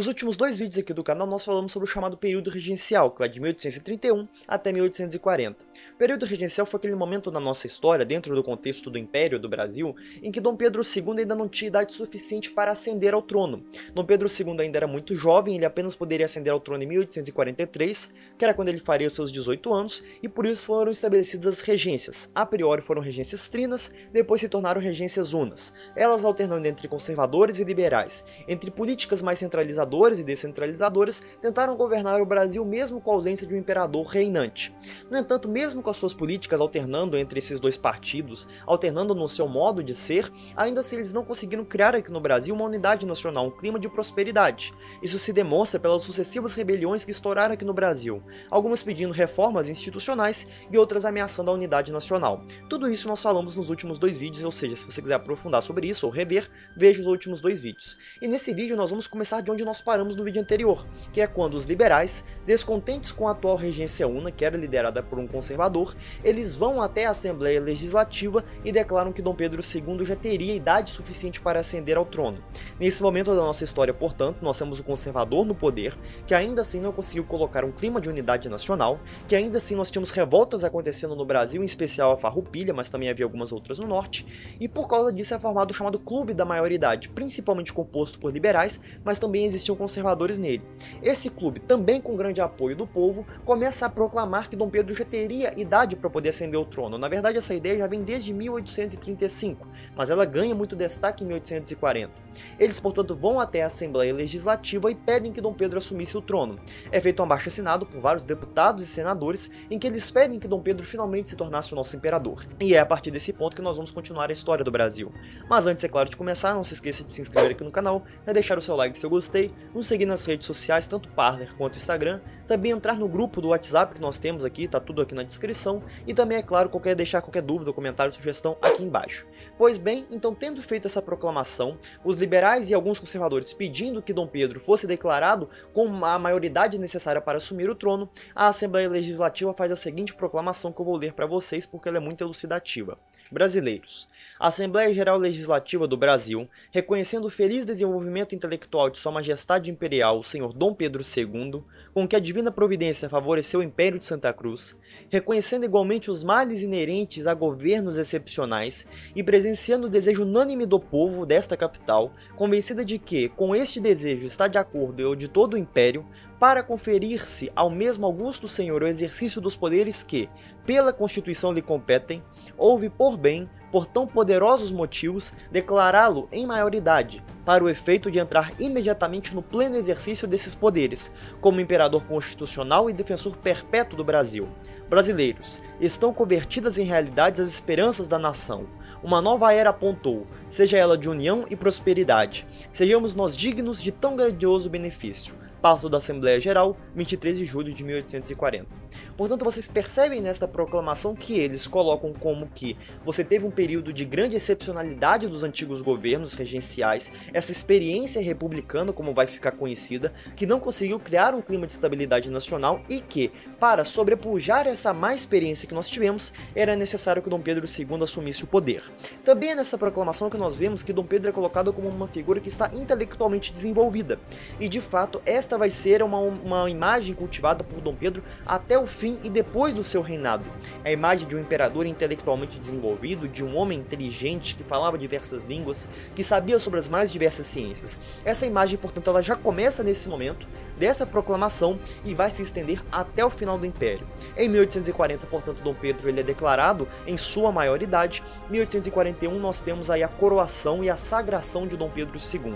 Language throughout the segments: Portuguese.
Nos últimos dois vídeos aqui do canal nós falamos sobre o chamado período regencial, que vai de 1831 até 1840. O período regencial foi aquele momento na nossa história, dentro do contexto do Império do Brasil, em que Dom Pedro II ainda não tinha idade suficiente para ascender ao trono. Dom Pedro II ainda era muito jovem, ele apenas poderia ascender ao trono em 1843, que era quando ele faria os seus 18 anos, e por isso foram estabelecidas as regências. A priori foram regências trinas, depois se tornaram regências unas, elas alternando entre conservadores e liberais, entre políticas mais centralizadoras e descentralizadoras, tentaram governar o Brasil mesmo com a ausência de um imperador reinante. No entanto, mesmo com as suas políticas alternando entre esses dois partidos, alternando no seu modo de ser, ainda assim eles não conseguiram criar aqui no Brasil uma unidade nacional, um clima de prosperidade. Isso se demonstra pelas sucessivas rebeliões que estouraram aqui no Brasil, algumas pedindo reformas institucionais e outras ameaçando a unidade nacional. Tudo isso nós falamos nos últimos dois vídeos, ou seja, se você quiser aprofundar sobre isso ou rever, veja os últimos dois vídeos. E nesse vídeo nós vamos começar de onde nós paramos no vídeo anterior, que é quando os liberais, descontentes com a atual regência una, que era liderada por um conservador, eles vão até a Assembleia Legislativa e declaram que Dom Pedro II já teria idade suficiente para ascender ao trono. Nesse momento da nossa história, portanto, nós temos o conservador no poder, que ainda assim não conseguiu colocar um clima de unidade nacional, que ainda assim nós tínhamos revoltas acontecendo no Brasil, em especial a Farroupilha, mas também havia algumas outras no norte, e por causa disso é formado o chamado Clube da Maioridade, principalmente composto por liberais, mas também existiam conservadores nele. Esse clube, também com grande apoio do povo, começa a proclamar que Dom Pedro já teria idade para poder ascender ao trono. Na verdade, essa ideia já vem desde 1835, mas ela ganha muito destaque em 1840. Eles, portanto, vão até a Assembleia Legislativa e pedem que Dom Pedro assumisse o trono. É feito um abaixo-assinado por vários deputados e senadores em que eles pedem que Dom Pedro finalmente se tornasse o nosso imperador. E é a partir desse ponto que nós vamos continuar a história do Brasil. Mas antes, é claro, de começar, não se esqueça de se inscrever aqui no canal, deixar o seu like se eu gostei, nos seguir nas redes sociais, tanto Parler quanto Instagram, também entrar no grupo do WhatsApp que nós temos aqui, tá tudo aqui na descrição, e também, é claro, deixar qualquer dúvida, comentário, sugestão aqui embaixo. Pois bem, então tendo feito essa proclamação, os liberais e alguns conservadores pedindo que Dom Pedro fosse declarado com a maioridade necessária para assumir o trono, a Assembleia Legislativa faz a seguinte proclamação que eu vou ler para vocês porque ela é muito elucidativa. Brasileiros. A Assembleia Geral Legislativa do Brasil, reconhecendo o feliz desenvolvimento intelectual de Sua Majestade Imperial, o Senhor Dom Pedro II, com que a divina providência favoreceu o Império de Santa Cruz, reconhecendo igualmente os males inerentes a governos excepcionais e presenciando o desejo unânime do povo desta capital, convencida de que, com este desejo está de acordo o de todo o Império, para conferir-se ao mesmo augusto senhor o exercício dos poderes que, pela Constituição lhe competem, houve por bem, por tão poderosos motivos, declará-lo em maioridade, para o efeito de entrar imediatamente no pleno exercício desses poderes, como imperador constitucional e defensor perpétuo do Brasil. Brasileiros, estão convertidas em realidades as esperanças da nação. Uma nova era apontou, seja ela de união e prosperidade. Sejamos nós dignos de tão grandioso benefício. Passo da Assembleia Geral, 23 de julho de 1840. Portanto, vocês percebem nesta proclamação que eles colocam como que você teve um período de grande excepcionalidade dos antigos governos regenciais, essa experiência republicana, como vai ficar conhecida, que não conseguiu criar um clima de estabilidade nacional e que, para sobrepujar essa má experiência que nós tivemos, era necessário que Dom Pedro II assumisse o poder. Também é nessa proclamação que nós vemos que Dom Pedro é colocado como uma figura que está intelectualmente desenvolvida, e de fato esta vai ser uma imagem cultivada por Dom Pedro até o fim e depois do seu reinado. A imagem de um imperador intelectualmente desenvolvido, de um homem inteligente que falava diversas línguas, que sabia sobre as mais diversas ciências. Essa imagem, portanto, ela já começa nesse momento dessa proclamação e vai se estender até o final do Império. Em 1840, portanto, Dom Pedro ele é declarado em sua maioridade. Em 1841 nós temos aí a coroação e a sagração de Dom Pedro II.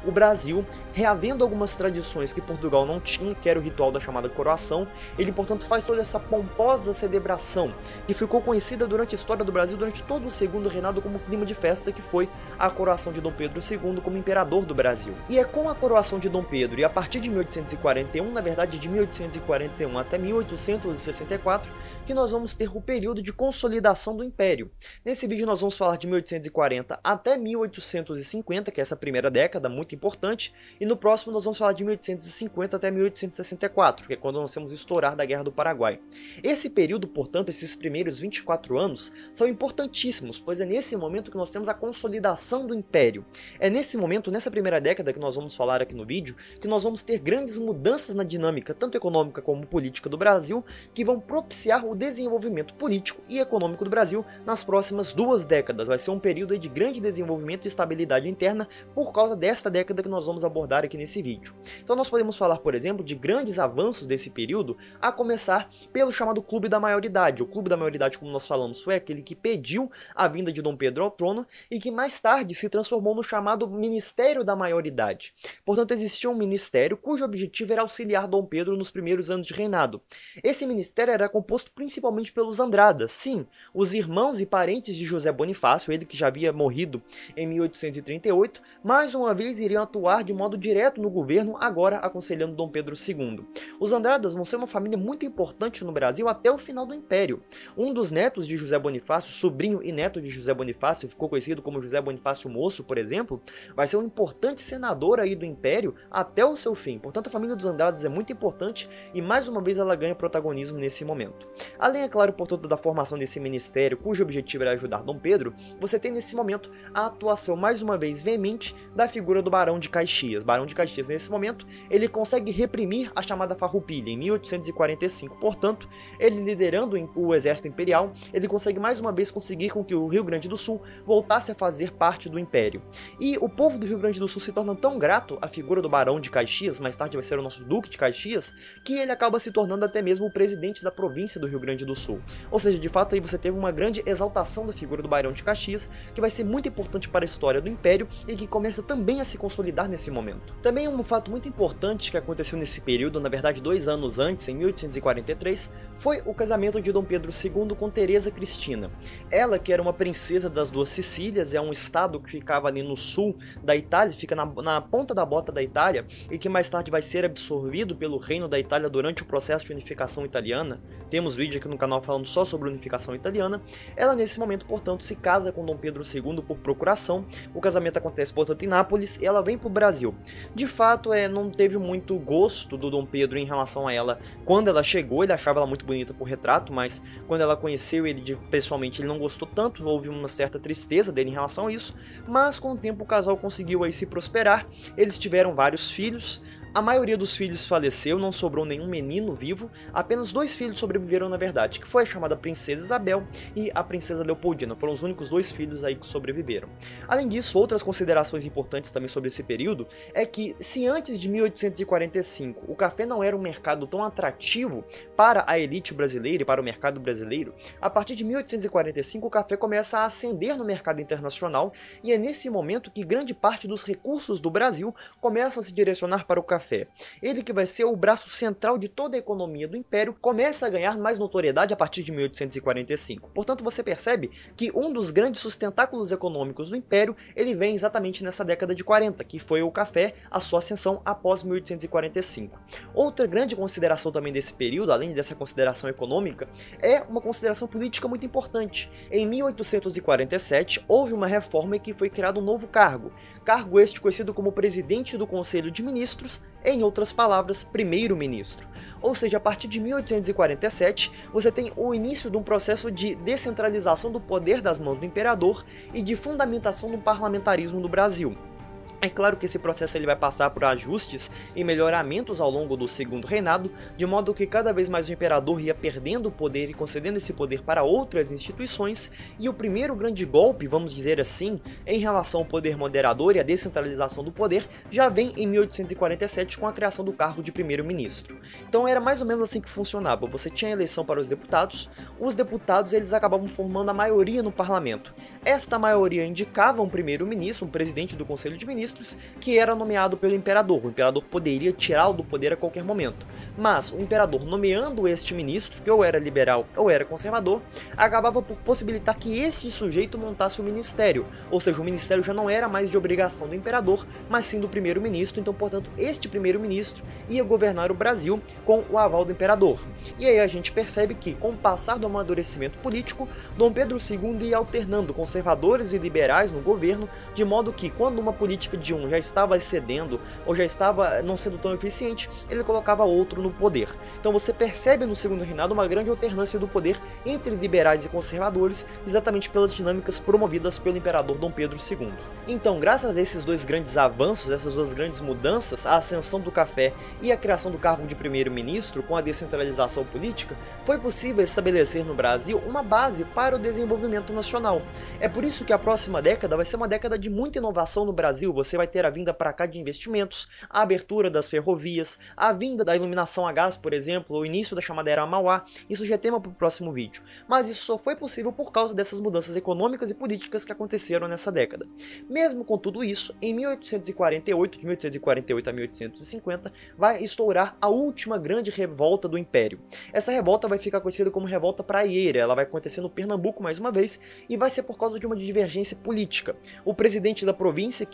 O Brasil, reavendo algumas tradições que Portugal não tinha, que era o ritual da chamada coroação, ele, portanto, faz toda essa pomposa celebração, que ficou conhecida durante a história do Brasil, durante todo o segundo reinado, como clima de festa, que foi a coroação de Dom Pedro II como imperador do Brasil. E é com a coroação de Dom Pedro, e a partir de 1841, na verdade de 1841 até 1864, que nós vamos ter o período de consolidação do Império. Nesse vídeo nós vamos falar de 1840 até 1850, que é essa primeira década, muito muito importante, e no próximo nós vamos falar de 1850 até 1864, que é quando nós temos o estourar da Guerra do Paraguai. Esse período, portanto, esses primeiros 24 anos, são importantíssimos, pois é nesse momento que nós temos a consolidação do Império. É nesse momento, nessa primeira década que nós vamos falar aqui no vídeo, que nós vamos ter grandes mudanças na dinâmica, tanto econômica como política do Brasil, que vão propiciar o desenvolvimento político e econômico do Brasil nas próximas 2 décadas. Vai ser um período de grande desenvolvimento e estabilidade interna por causa desta década que nós vamos abordar aqui nesse vídeo. Então nós podemos falar, por exemplo, de grandes avanços desse período, a começar pelo chamado Clube da Maioridade. O Clube da Maioridade, como nós falamos, foi aquele que pediu a vinda de Dom Pedro ao trono e que mais tarde se transformou no chamado Ministério da Maioridade. Portanto, existia um ministério cujo objetivo era auxiliar Dom Pedro nos primeiros anos de reinado. Esse ministério era composto principalmente pelos Andradas, sim, os irmãos e parentes de José Bonifácio, ele que já havia morrido em 1838, mais uma vez iriam atuar de modo direto no governo, agora aconselhando Dom Pedro II. Os Andradas vão ser uma família muito importante no Brasil até o final do Império. Um dos netos de José Bonifácio, sobrinho e neto de José Bonifácio, ficou conhecido como José Bonifácio Moço, por exemplo, vai ser um importante senador aí do Império até o seu fim. Portanto, a família dos Andradas é muito importante e mais uma vez ela ganha protagonismo nesse momento. Além, é claro, portanto, da formação desse ministério, cujo objetivo era ajudar Dom Pedro, você tem nesse momento a atuação mais uma vez veemente da figura do Barão de Caxias. Barão de Caxias, nesse momento, ele consegue reprimir a chamada Farroupilha em 1845. Portanto, ele liderando o exército imperial, ele consegue mais uma vez conseguir com que o Rio Grande do Sul voltasse a fazer parte do Império. E o povo do Rio Grande do Sul se torna tão grato à figura do Barão de Caxias, mais tarde vai ser o nosso Duque de Caxias, que ele acaba se tornando até mesmo o presidente da província do Rio Grande do Sul. Ou seja, de fato aí você teve uma grande exaltação da figura do Barão de Caxias, que vai ser muito importante para a história do Império e que começa também a se consolidar nesse momento. Também um fato muito importante que aconteceu nesse período, na verdade 2 anos antes, em 1843, foi o casamento de Dom Pedro II com Teresa Cristina. Ela, que era uma princesa das Duas Sicílias, é um estado que ficava ali no sul da Itália, fica na ponta da bota da Itália, e que mais tarde vai ser absorvido pelo Reino da Itália durante o processo de unificação italiana. Temos vídeo aqui no canal falando só sobre a unificação italiana. Ela nesse momento, portanto, se casa com Dom Pedro II por procuração. O casamento acontece, portanto, em Nápoles, e ela vem para o Brasil. De fato, não teve muito gosto do Dom Pedro em relação a ela quando ela chegou. Ele achava ela muito bonita por retrato, mas quando ela conheceu ele pessoalmente, ele não gostou tanto, houve uma certa tristeza dele em relação a isso, mas com o tempo o casal conseguiu aí se prosperar. Eles tiveram vários filhos. A maioria dos filhos faleceu, não sobrou nenhum menino vivo, apenas 2 filhos sobreviveram na verdade, que foi a chamada Princesa Isabel e a Princesa Leopoldina, foram os únicos 2 filhos aí que sobreviveram. Além disso, outras considerações importantes também sobre esse período é que se antes de 1845 o café não era um mercado tão atrativo para a elite brasileira e para o mercado brasileiro, a partir de 1845 o café começa a ascender no mercado internacional e é nesse momento que grande parte dos recursos do Brasil começam a se direcionar para o café. Ele, que vai ser o braço central de toda a economia do Império, começa a ganhar mais notoriedade a partir de 1845. Portanto, você percebe que um dos grandes sustentáculos econômicos do Império, ele vem exatamente nessa década de 40, que foi o café, a sua ascensão após 1845. Outra grande consideração também desse período, além dessa consideração econômica, é uma consideração política muito importante. Em 1847, houve uma reforma em que foi criado um novo cargo este conhecido como Presidente do Conselho de Ministros, em outras palavras, Primeiro-Ministro. Ou seja, a partir de 1847, você tem o início de um processo de descentralização do poder das mãos do imperador e de fundamentação do parlamentarismo no Brasil. É claro que esse processo ele vai passar por ajustes e melhoramentos ao longo do segundo reinado, de modo que cada vez mais o imperador ia perdendo o poder e concedendo esse poder para outras instituições, e o primeiro grande golpe, vamos dizer assim, em relação ao poder moderador e a descentralização do poder, já vem em 1847 com a criação do cargo de primeiro-ministro. Então era mais ou menos assim que funcionava. Você tinha a eleição para os deputados eles acabavam formando a maioria no parlamento. Esta maioria indicava um primeiro-ministro, um presidente do Conselho de Ministros, que era nomeado pelo imperador. O imperador poderia tirá-lo do poder a qualquer momento, mas o imperador nomeando este ministro, que ou era liberal ou era conservador, acabava por possibilitar que este sujeito montasse o ministério, ou seja, o ministério já não era mais de obrigação do imperador, mas sim do primeiro-ministro. Então, portanto, este primeiro-ministro ia governar o Brasil com o aval do imperador. E aí a gente percebe que, com o passar do amadurecimento político, Dom Pedro II ia alternando conservadores e liberais no governo, de modo que, quando uma política de um já estava excedendo ou já estava não sendo tão eficiente, ele colocava outro no poder. Então você percebe no segundo reinado uma grande alternância do poder entre liberais e conservadores, exatamente pelas dinâmicas promovidas pelo imperador Dom Pedro II. Então, graças a esses dois grandes avanços, essas duas grandes mudanças, a ascensão do café e a criação do cargo de primeiro-ministro com a descentralização política, foi possível estabelecer no Brasil uma base para o desenvolvimento nacional. É por isso que a próxima década vai ser uma década de muita inovação no Brasil. Você vai ter a vinda para cá de investimentos, a abertura das ferrovias, a vinda da iluminação a gás, por exemplo, o início da chamada Era Mauá. Isso já é tema para o próximo vídeo. Mas isso só foi possível por causa dessas mudanças econômicas e políticas que aconteceram nessa década. Mesmo com tudo isso, em 1848, de 1848 a 1850, vai estourar a última grande revolta do Império. Essa revolta vai ficar conhecida como Revolta Praieira, ela vai acontecer no Pernambuco mais uma vez, e vai ser por causa de uma divergência política. O presidente da província,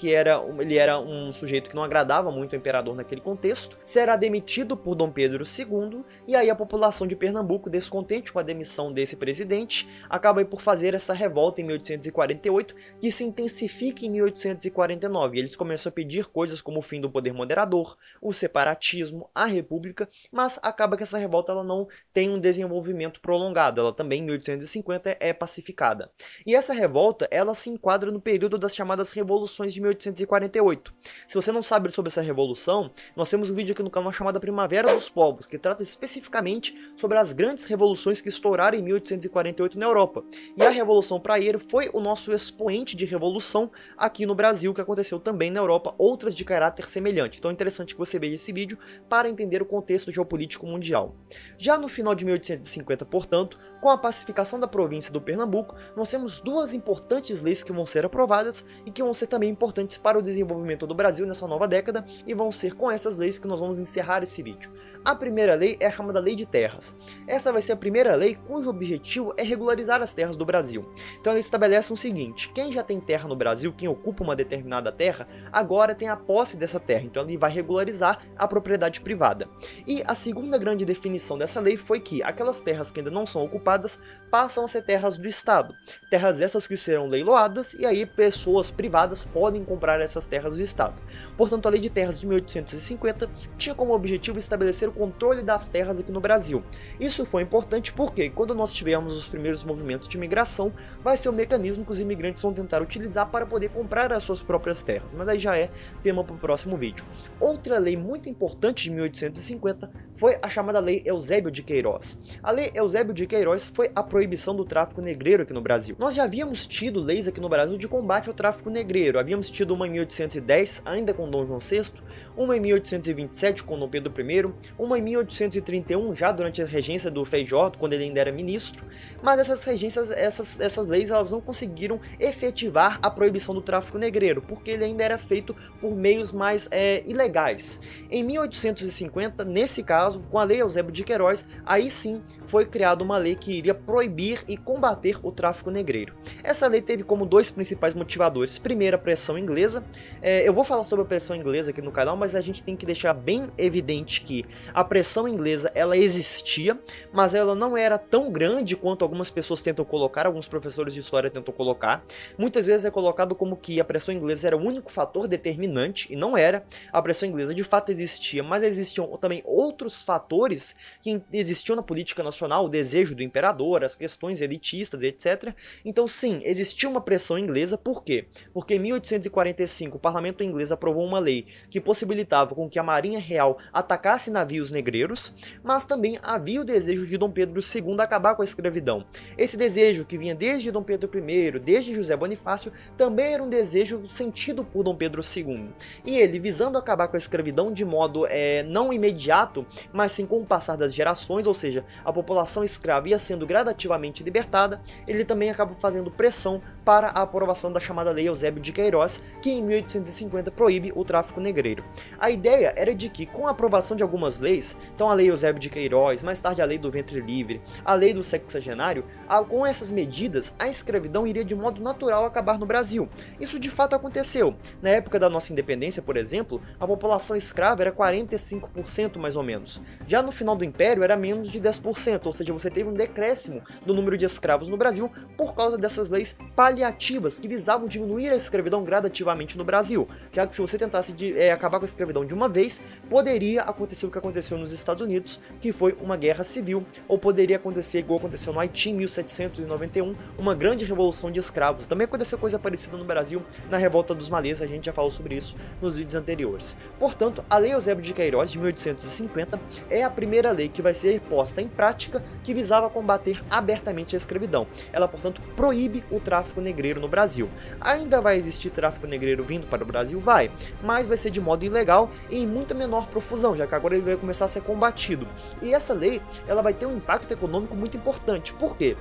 ele era um sujeito que não agradava muito ao imperador naquele contexto, será demitido por Dom Pedro II, e aí a população de Pernambuco, descontente com a demissão desse presidente, acaba aí por fazer essa revolta em 1848, que se intensifica em 1849. Eles começam a pedir coisas como o fim do poder moderador, o separatismo, a república, mas acaba que essa revolta ela não tem um desenvolvimento prolongado, ela também em 1850 é pacificada. E essa revolta, ela se enquadra no período das chamadas revoluções de 1848. Se você não sabe sobre essa revolução, nós temos um vídeo aqui no canal chamado Primavera dos Povos, que trata especificamente sobre as grandes revoluções que estouraram em 1848 na Europa. E a Revolução Praieira foi o nosso expoente de revolução aqui no Brasil, que aconteceu também na Europa, outras de caráter semelhante. Então é interessante que você veja esse vídeo para entender o contexto geopolítico mundial. Já no final de 1850, portanto, com a pacificação da província do Pernambuco, nós temos duas importantes leis que vão ser aprovadas e que vão ser também importantes para o desenvolvimento do Brasil nessa nova década, e vão ser com essas leis que nós vamos encerrar esse vídeo. A primeira lei é a chamada Lei de Terras. Essa vai ser a primeira lei cujo objetivo é regularizar as terras do Brasil. Então ela estabelece o seguinte: quem já tem terra no Brasil, quem ocupa uma determinada terra, agora tem a posse dessa terra, então ele vai regularizar a propriedade privada. E a segunda grande definição dessa lei foi que aquelas terras que ainda não são ocupadas passam a ser terras do Estado. Terras essas que serão leiloadas, e aí pessoas privadas podem comprar essas terras do Estado. Portanto, a Lei de Terras de 1850 tinha como objetivo estabelecer o controle das terras aqui no Brasil. Isso foi importante porque, quando nós tivermos os primeiros movimentos de migração, vai ser o mecanismo que os imigrantes vão tentar utilizar para poder comprar as suas próprias terras, mas aí já é tema para o próximo vídeo. Outra lei muito importante de 1850 foi a chamada Lei Eusébio de Queiroz. A Lei Eusébio de Queiroz foi a proibição do tráfico negreiro aqui no Brasil. Nós já havíamos tido leis aqui no Brasil de combate ao tráfico negreiro. Havíamos tido uma em 1810, ainda com Dom João VI, uma em 1827 com Dom Pedro I, uma em 1831, já durante a regência do Feijó, quando ele ainda era ministro, mas essas regências, essas leis, elas não conseguiram efetivar a proibição do tráfico negreiro, porque ele ainda era feito por meios mais ilegais. Em 1850, nesse caso, com a Lei Eusébio de Queiroz, aí sim foi criada uma lei que iria proibir e combater o tráfico negreiro. Essa lei teve como dois principais motivadores. Primeiro, a pressão inglesa. Eu vou falar sobre a pressão inglesa aqui no canal, mas a gente tem que deixar bem evidente que a pressão inglesa, ela existia, mas ela não era tão grande quanto algumas pessoas tentam colocar, alguns professores de história tentam colocar. Muitas vezes é colocado como que a pressão inglesa era o único fator determinante, e não era. A pressão inglesa de fato existia, mas existiam também outros fatores que existiam na política nacional, o desejo do imperador, as questões elitistas, etc. Então sim, existia uma pressão inglesa. Por quê? Porque em 1845 o parlamento inglês aprovou uma lei que possibilitava com que a Marinha Real atacasse navios negreiros, mas também havia o desejo de Dom Pedro II acabar com a escravidão. Esse desejo, que vinha desde Dom Pedro I, desde José Bonifácio, também era um desejo sentido por Dom Pedro II. E ele, visando acabar com a escravidão de modo não imediato, mas sim com o passar das gerações, ou seja, a população escrava ia sendo gradativamente libertada, ele também acaba fazendo pressão para a aprovação da chamada Lei Eusébio de Queiroz, que em 1850 proíbe o tráfico negreiro. A ideia era de que, com a aprovação de algumas leis, então a Lei Eusébio de Queiroz, mais tarde a Lei do Ventre Livre, a Lei do Sexagenário, com essas medidas, a escravidão iria de modo natural acabar no Brasil. Isso de fato aconteceu. Na época da nossa independência, por exemplo, a população escrava era 45% mais ou menos. Já no final do Império era menos de 10%, ou seja, você teve um decréscimo do número de escravos no Brasil por causa dessas leis paliativas que visavam diminuir a escravidão gradativamente no Brasil, já que se você tentasse acabar com a escravidão de uma vez, poderia acontecer o que aconteceu nos Estados Unidos, que foi uma guerra civil, ou poderia acontecer igual aconteceu no Haiti em 1791, uma grande revolução de escravos. Também aconteceu coisa parecida no Brasil na Revolta dos Malês, a gente já falou sobre isso nos vídeos anteriores. Portanto, a Lei Eusébio de Queiroz de 1850 é a primeira lei que vai ser posta em prática que visava combater abertamente a escravidão. Ela, portanto, proíbe o tráfico negreiro no Brasil. Ainda vai existir tráfico negreiro vindo para o Brasil? Vai, mas vai ser de modo ilegal e em muito menor profusão, já que agora ele vai começar a ser combatido. E essa lei, ela vai ter um impacto econômico muito importante. Por quê?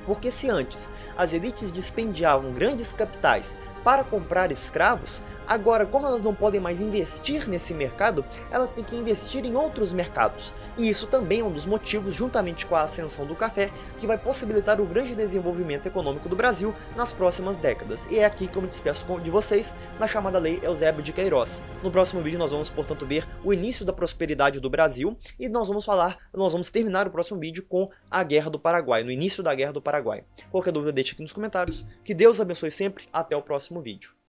Porque se antes as elites dispendiavam grandes capitais para comprar escravos, agora, como elas não podem mais investir nesse mercado, elas têm que investir em outros mercados. E isso também é um dos motivos, juntamente com a ascensão do café, que vai possibilitar o grande desenvolvimento econômico do Brasil nas próximas décadas. E é aqui que eu me despeço de vocês na chamada Lei Eusébio de Queiroz. No próximo vídeo nós vamos, portanto, ver o início da prosperidade do Brasil e nós vamos terminar o próximo vídeo com a Guerra do Paraguai, no início da Guerra do Paraguai. Qualquer dúvida deixe aqui nos comentários. Que Deus abençoe sempre. Até o próximo vídeo.